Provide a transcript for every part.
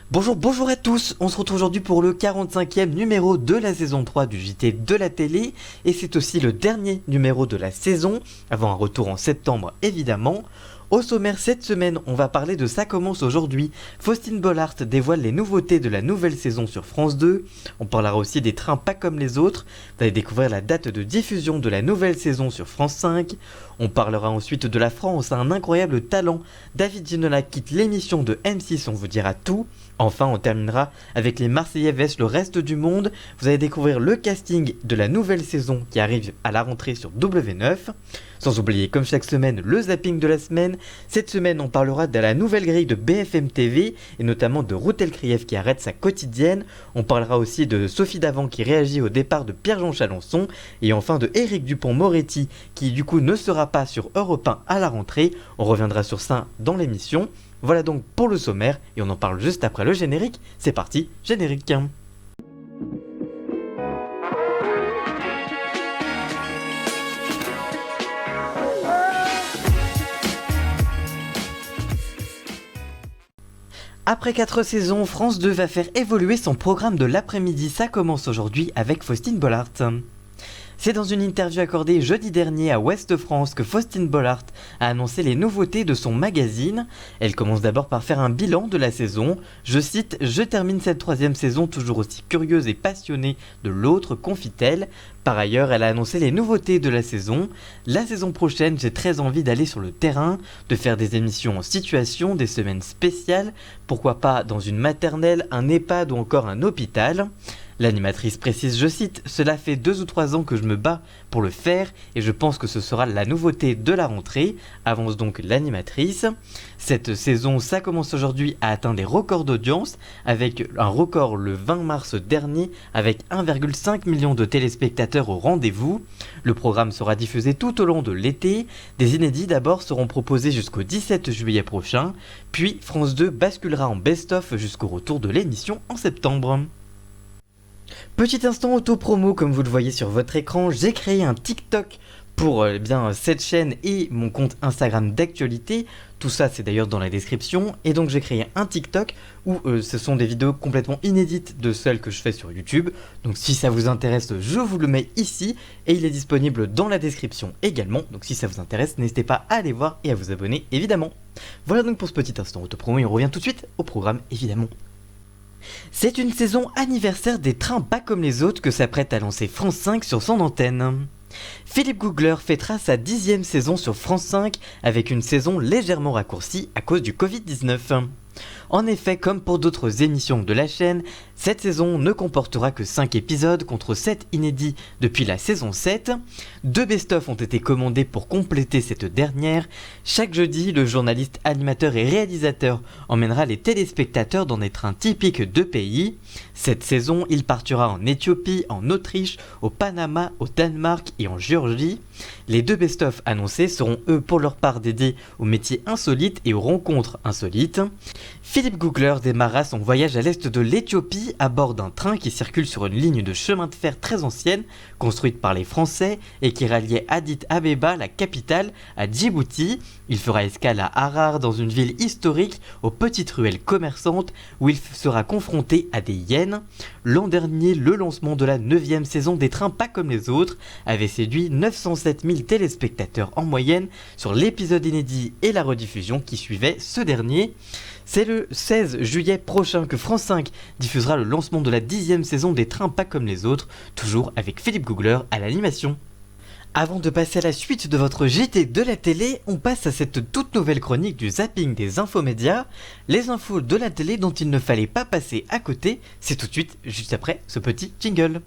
Bonjour à tous, on se retrouve aujourd'hui pour le 45e numéro de la saison 3 du JT de la télé et c'est aussi le dernier numéro de la saison, avant un retour en septembre évidemment. Au sommaire cette semaine, on va parler de Ça commence aujourd'hui. Faustine Bollaert dévoile les nouveautés de la nouvelle saison sur France 2. On parlera aussi des trains pas comme les autres. Vous allez découvrir la date de diffusion de la nouvelle saison sur France 5. On parlera ensuite de la France à un incroyable talent. David Ginola quitte l'émission de M6, on vous dira tout. Enfin, on terminera avec les Marseillais vs le reste du monde. Vous allez découvrir le casting de la nouvelle saison qui arrive à la rentrée sur W9. Sans oublier, comme chaque semaine, le zapping de la semaine. Cette semaine, on parlera de la nouvelle grille de BFM TV et notamment de Ruth Elkrief qui arrête sa quotidienne. On parlera aussi de Sophie Davant qui réagit au départ de Pierre-Jean Chalençon et enfin de Éric Dupond-Moretti qui du coup ne sera pas sur Europe 1 à la rentrée. On reviendra sur ça dans l'émission. Voilà donc pour le sommaire et on en parle juste après le générique. C'est parti, générique. Après 4 saisons, France 2 va faire évoluer son programme de l'après-midi. Ça commence aujourd'hui avec Faustine Bollaert. C'est dans une interview accordée jeudi dernier à Ouest France que Faustine Bollaert a annoncé les nouveautés de son magazine. Elle commence d'abord par faire un bilan de la saison. Je cite « Je termine cette 3e saison toujours aussi curieuse et passionnée de l'autre », confie-t-elle. Par ailleurs, elle a annoncé les nouveautés de la saison. La saison prochaine, j'ai très envie d'aller sur le terrain, de faire des émissions en situation, des semaines spéciales, pourquoi pas dans une maternelle, un EHPAD ou encore un hôpital. L'animatrice précise, je cite, « Cela fait 2 ou 3 ans que je me bats pour le faire et je pense que ce sera la nouveauté de la rentrée », avance donc l'animatrice. Cette saison, Ça commence aujourd'hui, a atteint des records d'audience avec un record le 20 mars dernier avec 1,5 million de téléspectateurs au rendez-vous. Le programme sera diffusé tout au long de l'été. Des inédits d'abord seront proposés jusqu'au 17 juillet prochain, puis France 2 basculera en best-of jusqu'au retour de l'émission en septembre. Petit instant auto-promo, comme vous le voyez sur votre écran, j'ai créé un TikTok pour cette chaîne et mon compte Instagram d'actualité. Tout ça c'est d'ailleurs dans la description. Et donc j'ai créé un TikTok où ce sont des vidéos complètement inédites de celles que je fais sur YouTube. Donc si ça vous intéresse, je vous le mets ici et il est disponible dans la description également. Donc si ça vous intéresse, n'hésitez pas à aller voir et à vous abonner évidemment. Voilà donc pour ce petit instant auto-promo et on revient tout de suite au programme évidemment. C'est une saison anniversaire des trains pas comme les autres que s'apprête à lancer France 5 sur son antenne. Philippe Googler fêtera sa 10e saison sur France 5 avec une saison légèrement raccourcie à cause du Covid-19. En effet, comme pour d'autres émissions de la chaîne, cette saison ne comportera que 5 épisodes contre 7 inédits depuis la saison 7. 2 best-of ont été commandés pour compléter cette dernière. Chaque jeudi, le journaliste, animateur et réalisateur emmènera les téléspectateurs dans des trains typiques de pays. Cette saison, il partira en Éthiopie, en Autriche, au Panama, au Danemark et en Géorgie. Les 2 best-of annoncés seront eux pour leur part dédiés aux métiers insolites et aux rencontres insolites. Philippe Googler démarra son voyage à l'est de l'Éthiopie à bord d'un train qui circule sur une ligne de chemin de fer très ancienne, construite par les Français et qui ralliait Addis Abeba, la capitale, à Djibouti. Il fera escale à Harar dans une ville historique aux petites ruelles commerçantes où il sera confronté à des hyènes. L'an dernier, le lancement de la 9e saison des trains pas comme les autres avait séduit 907 000 téléspectateurs en moyenne sur l'épisode inédit et la rediffusion qui suivait ce dernier. C'est le 16 juillet prochain que France 5 diffusera le lancement de la 10e saison des trains pas comme les autres, toujours avec Philippe Googler à l'animation. Avant de passer à la suite de votre JT de la télé, on passe à cette toute nouvelle chronique du zapping des infomédias. Les infos de la télé dont il ne fallait pas passer à côté, c'est tout de suite, juste après ce petit jingle.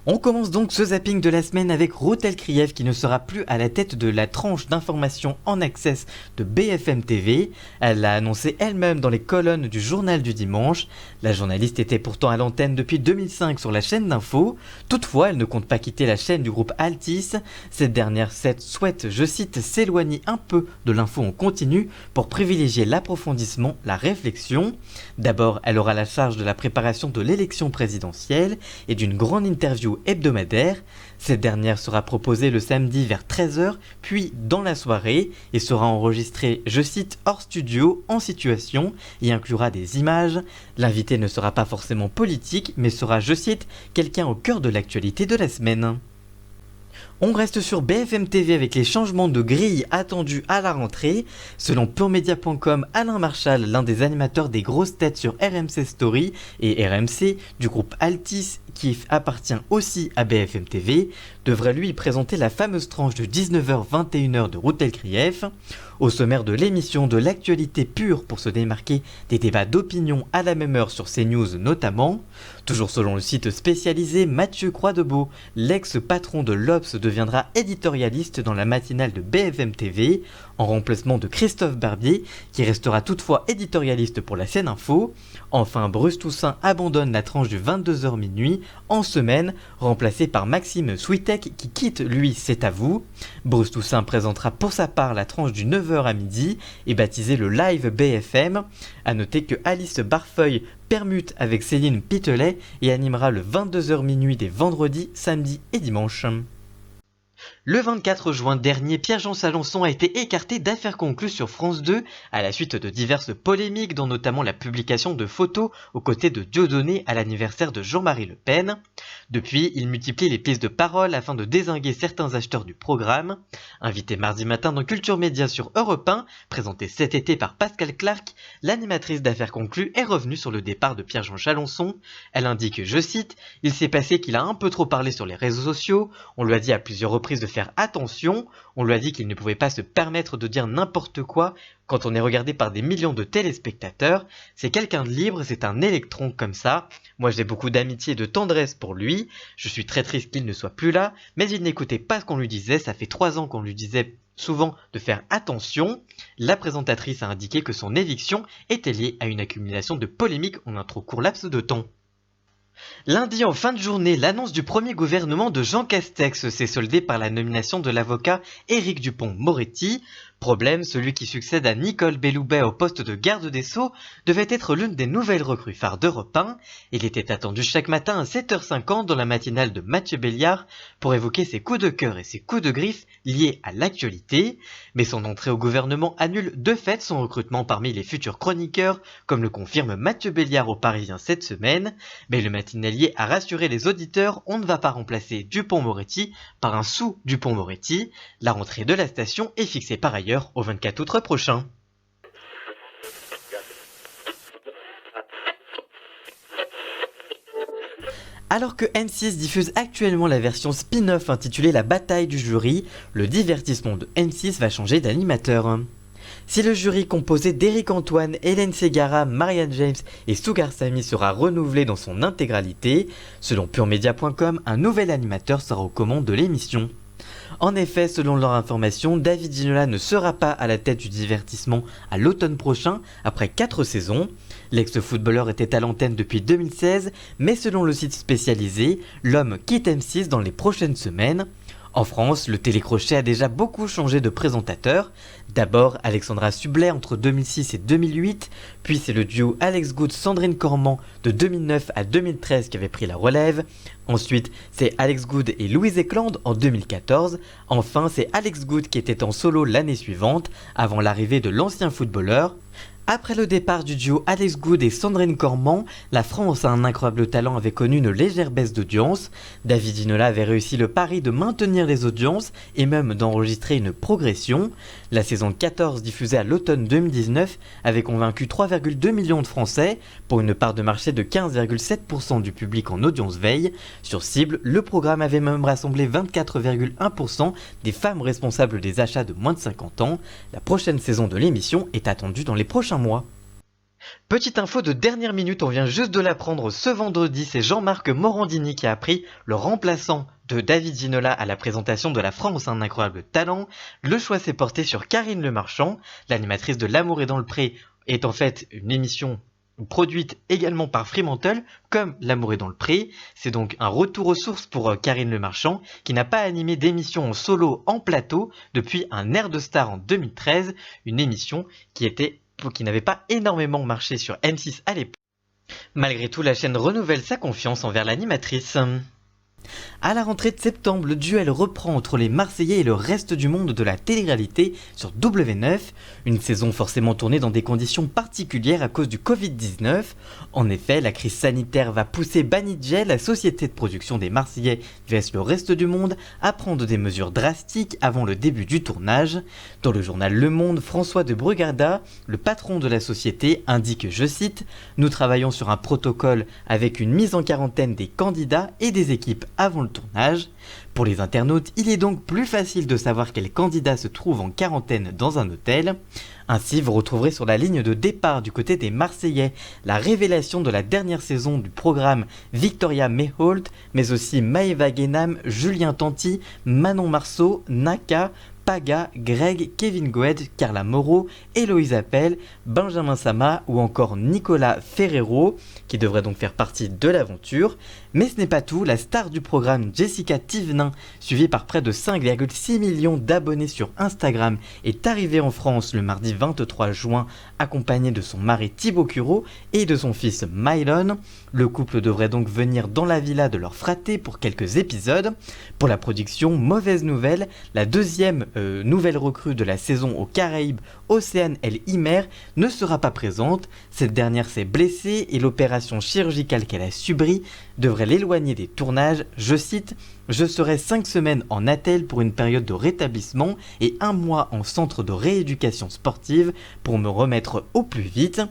On commence donc ce zapping de la semaine avec Ruth Elkrief qui ne sera plus à la tête de la tranche d'information en access de BFM TV. Elle l'a annoncé elle-même dans les colonnes du journal du dimanche. La journaliste était pourtant à l'antenne depuis 2005 sur la chaîne d'info. Toutefois, elle ne compte pas quitter la chaîne du groupe Altis. Cette dernière souhaite, je cite, s'éloigner un peu de l'info en continu pour privilégier l'approfondissement, la réflexion. D'abord, elle aura la charge de la préparation de l'élection présidentielle et d'une grande interview interview hebdomadaire. Cette dernière sera proposée le samedi vers 13h, puis dans la soirée, et sera enregistrée, je cite, hors studio, en situation, et inclura des images. L'invité ne sera pas forcément politique, mais sera, je cite, quelqu'un au cœur de l'actualité de la semaine. On reste sur BFM TV avec les changements de grille attendus à la rentrée. Selon PureMedia.com, Alain Marchal, l'un des animateurs des grosses têtes sur RMC Story et RMC du groupe Altis, qui appartient aussi à BFM TV, devrait lui présenter la fameuse tranche de 19h-21h de Routel Krief. Au sommaire de l'émission, de l'actualité pure pour se démarquer des débats d'opinion à la même heure sur CNews notamment. Toujours selon le site spécialisé, Mathieu Croix-Debeau, l'ex-patron de l'Obs, deviendra éditorialiste dans la matinale de BFM TV, en remplacement de Christophe Barbier, qui restera toutefois éditorialiste pour la Seine-Info. Enfin, Bruce Toussaint abandonne la tranche du 22h minuit en semaine, remplacé par Maxime Switek qui quitte lui C'est à vous. Bruce Toussaint présentera pour sa part la tranche du 9h à midi et baptisé le Live BFM. A noter que Alice Barfeuille permute avec Céline Pitelet et animera le 22h minuit des vendredis, samedis et dimanches. Le 24 juin dernier, Pierre-Jean Chalencon a été écarté d'Affaires conclues sur France 2 à la suite de diverses polémiques, dont notamment la publication de photos aux côtés de Dieudonné à l'anniversaire de Jean-Marie Le Pen. Depuis, il multiplie les prises de parole afin de dézinguer certains acheteurs du programme. Invité mardi matin dans Culture Média sur Europe 1, présenté cet été par Pascal Clark, l'animatrice d'Affaires conclues est revenue sur le départ de Pierre-Jean Chalencon. Elle indique, je cite, « Il s'est passé qu'il a un peu trop parlé sur les réseaux sociaux, on lui a dit à plusieurs reprises de faire attention, on lui a dit qu'il ne pouvait pas se permettre de dire n'importe quoi quand on est regardé par des millions de téléspectateurs. C'est quelqu'un de libre, c'est un électron comme ça. Moi j'ai beaucoup d'amitié et de tendresse pour lui, je suis très triste qu'il ne soit plus là, mais il n'écoutait pas ce qu'on lui disait, ça fait 3 ans qu'on lui disait souvent de faire attention. » La présentatrice a indiqué que son éviction était liée à une accumulation de polémiques en un trop court laps de temps. Lundi en fin de journée, l'annonce du premier gouvernement de Jean Castex s'est soldée par la nomination de l'avocat Éric Dupond-Moretti. Problème, celui qui succède à Nicole Belloubet au poste de garde des Sceaux devait être l'une des nouvelles recrues phares d'Europe 1. Il était attendu chaque matin à 7h50 dans la matinale de Mathieu Béliard pour évoquer ses coups de cœur et ses coups de griffe liés à l'actualité. Mais son entrée au gouvernement annule de fait son recrutement parmi les futurs chroniqueurs, comme le confirme Mathieu Béliard au Parisien cette semaine. Mais le matinalier a rassuré les auditeurs, on ne va pas remplacer Dupond-Moretti par un sous-Dupond-Moretti. La rentrée de la station est fixée par ailleurs au 24 août prochain. Alors que M6 diffuse actuellement la version spin-off intitulée La bataille du jury, le divertissement de M6 va changer d'animateur. Si le jury composé d'Éric Antoine, Hélène Ségara, Marianne James et Sugar Sammy sera renouvelé dans son intégralité, selon PureMedia.com, un nouvel animateur sera aux commandes de l'émission. En effet, selon leur information, David Ginola ne sera pas à la tête du divertissement à l'automne prochain, après 4 saisons. L'ex-footballeur était à l'antenne depuis 2016, mais selon le site spécialisé, l'homme quitte M6 dans les prochaines semaines. En France, le télécrochet a déjà beaucoup changé de présentateur. D'abord Alexandra Sublet entre 2006 et 2008, puis c'est le duo Alex Good-Sandrine Cormand de 2009 à 2013 qui avait pris la relève. Ensuite, c'est Alex Good et Louise Ekland en 2014. Enfin, c'est Alex Good qui était en solo l'année suivante, avant l'arrivée de l'ancien footballeur. Après le départ du duo Alex Good et Sandrine Cormand, la France, à un incroyable talent, avait connu une légère baisse d'audience. David Ginola avait réussi le pari de maintenir les audiences et même d'enregistrer une progression. La saison 14, diffusée à l'automne 2019, avait convaincu 3,2 millions de Français, pour une part de marché de 15,7% du public en audience veille. Sur cible, le programme avait même rassemblé 24,1% des femmes responsables des achats de moins de 50 ans. La prochaine saison de l'émission est attendue dans les prochains mois. Petite info de dernière minute, on vient juste de l'apprendre ce vendredi, c'est Jean-Marc Morandini qui a appris le remplaçant de David Ginola à la présentation de La France, un incroyable talent. Le choix s'est porté sur Karine Le Marchand, l'animatrice de L'amour est dans le pré, est en fait une émission produite également par Fremantle, comme L'amour est dans le pré. C'est donc un retour aux sources pour Karine Le Marchand, qui n'a pas animé d'émission en solo en plateau depuis un Air de Star en 2013, une émission qui n'avait pas énormément marché sur M6 à l'époque. Malgré tout, la chaîne renouvelle sa confiance envers l'animatrice. À la rentrée de septembre, le duel reprend entre les Marseillais et le reste du monde de la télé-réalité sur W9, une saison forcément tournée dans des conditions particulières à cause du Covid-19. En effet, la crise sanitaire va pousser Banijay, la société de production des Marseillais vs le reste du monde, à prendre des mesures drastiques avant le début du tournage. Dans le journal Le Monde, François de Brugarda, le patron de la société, indique, je cite, « Nous travaillons sur un protocole avec une mise en quarantaine des candidats et des équipes avant le tournage. Pour les internautes, il est donc plus facile de savoir quel candidat se trouve en quarantaine dans un hôtel. Ainsi, vous retrouverez sur la ligne de départ du côté des Marseillais la révélation de la dernière saison du programme Victoria Mayholt, mais aussi Maëva Guénam, Julien Tanti, Manon Marceau, Naka, Paga, Greg, Kevin Goed, Carla Moreau, Héloïse Appel, Benjamin Sama ou encore Nicolas Ferrero, qui devrait donc faire partie de l'aventure. Mais ce n'est pas tout, la star du programme Jessica Thévenin, suivie par près de 5,6 millions d'abonnés sur Instagram, est arrivée en France le mardi 23 juin, accompagnée de son mari Thibaut Cureau et de son fils Mylon. Le couple devrait donc venir dans la villa de leur fraté pour quelques épisodes. Pour la production, mauvaise nouvelle, la deuxième nouvelle recrue de la saison aux Caraïbes, Océane El Imer, ne sera pas présente. Cette dernière s'est blessée et l'opération chirurgicale qu'elle a subie devrait l'éloigner des tournages. Je cite, « Je serai 5 semaines en attel pour une période de rétablissement et 1 mois en centre de rééducation sportive pour me remettre au plus vite. »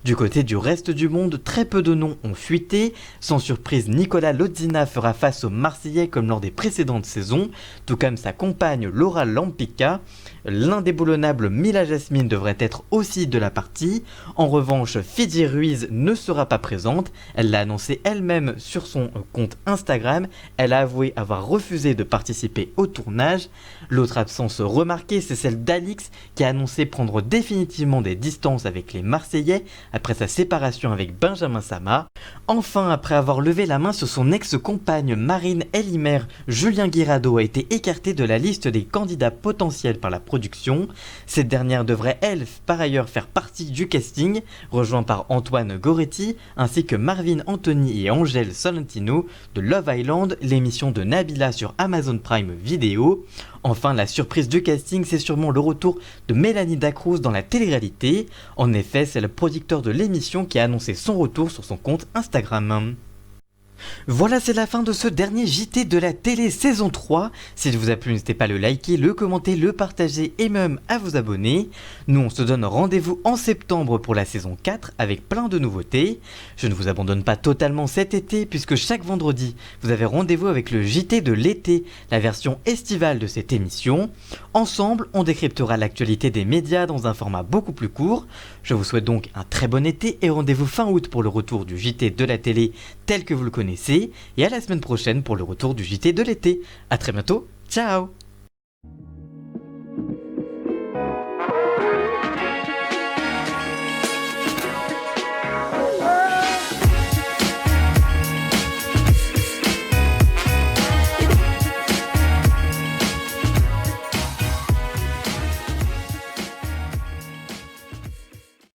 Du côté du reste du monde, très peu de noms ont fuité. Sans surprise, Nicolas Lodzina fera face aux Marseillais comme lors des précédentes saisons, tout comme sa compagne Laura Lampica. L'indéboulonnable Mila Jasmine devrait être aussi de la partie. En revanche, Fidji Ruiz ne sera pas présente. Elle l'a annoncé elle-même sur son compte Instagram. Elle a avoué avoir refusé de participer au tournage. L'autre absence remarquée, c'est celle d'Alix, qui a annoncé prendre définitivement des distances avec les Marseillais après sa séparation avec Benjamin Sama. Enfin, après avoir levé la main sur son ex-compagne Marine Elimer, Julien Guirado a été écarté de la liste des candidats potentiels par la production. Cette dernière devrait, elle, par ailleurs faire partie du casting, rejoint par Antoine Goretti, ainsi que Marvin Anthony et Angèle Solentino de Love Island, l'émission de Nabila sur Amazon Prime Video. Enfin, la surprise du casting, c'est sûrement le retour de Mélanie Dacruz dans la télé-réalité. En effet, c'est le producteur de l'émission qui a annoncé son retour sur son compte Instagram. Voilà, c'est la fin de ce dernier JT de la télé saison 3. S'il vous a plu, n'hésitez pas à le liker, le commenter, le partager et même à vous abonner. Nous, on se donne rendez-vous en septembre pour la saison 4 avec plein de nouveautés. Je ne vous abandonne pas totalement cet été puisque chaque vendredi, vous avez rendez-vous avec le JT de l'été, la version estivale de cette émission. Ensemble, on décryptera l'actualité des médias dans un format beaucoup plus court. Je vous souhaite donc un très bon été et rendez-vous fin août pour le retour du JT de la télé tel que vous le connaissez et à la semaine prochaine pour le retour du JT de l'été. A très bientôt, ciao!